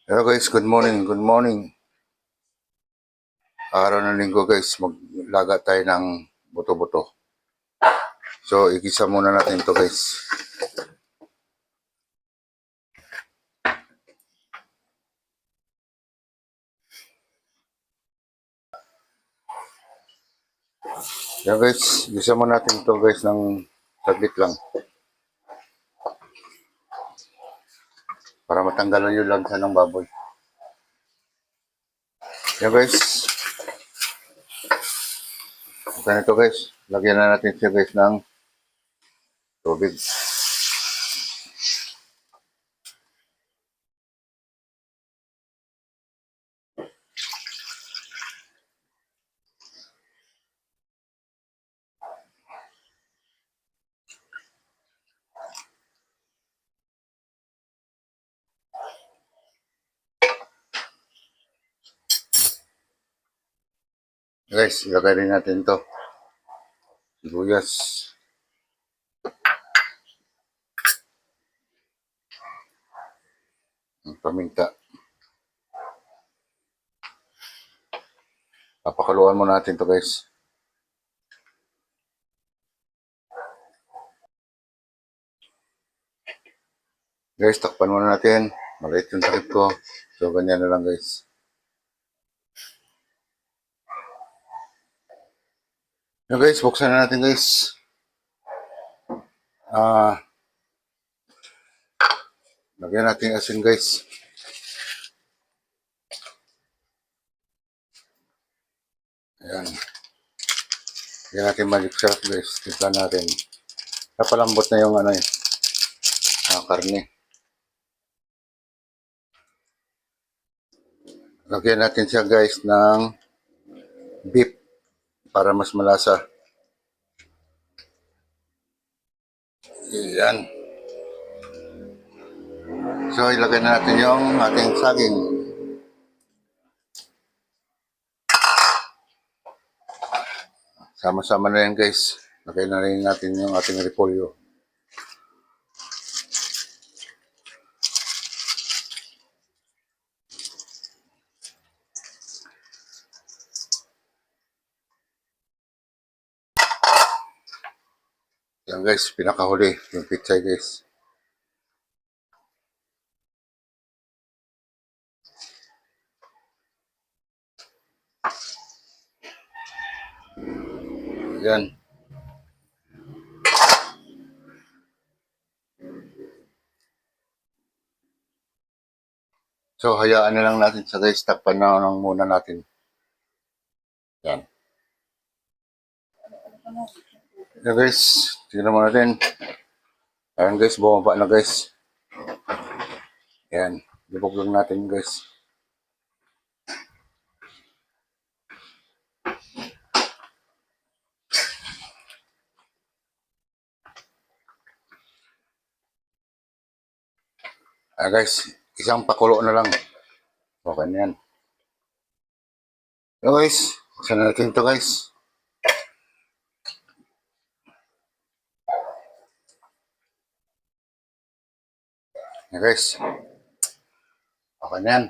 Hello guys, good morning, good morning. Araw ng linggo guys, maglaga tayo ng buto-buto. So, igisa muna natin to guys. Yan guys, igisa muna natin to guys ng saglit lang. Para matanggalan yung lansa ng baboy. Yan guys. Okay na to guys. Lagyan na natin siya guys ng tubig. Guys, ilagay rin natin to. Sibuyas. Paminta. Papakuluan mo natin to guys. Guys, takpan muna natin. Maliit yung takip ko. So, ganyan na lang guys. Yan guys, buksan na natin guys. Lagyan natin asin guys. Ayan. Lagyan natin magic syrup guys. Timpla natin. Napalambot na yung karne. Lagyan natin siya guys ng beef para mas malasa. Ayan. So, ilagay na natin yung ating saging. Sama-sama na yan guys. Lagay na rin natin yung ating repolyo. Yan guys, pinakahuli yung pichay guys. Yan. So, hayaan na lang natin sa guys. Takpan na lang muna natin. Yan. Yan guys. Tingnan mo natin. Ayan guys, bumaba na guys. Yan. Lubog lang natin guys. Guys, isang pakulo na lang. Okay na yan. So guys, buksan na natin ito guys. Yan guys. Okay na yan.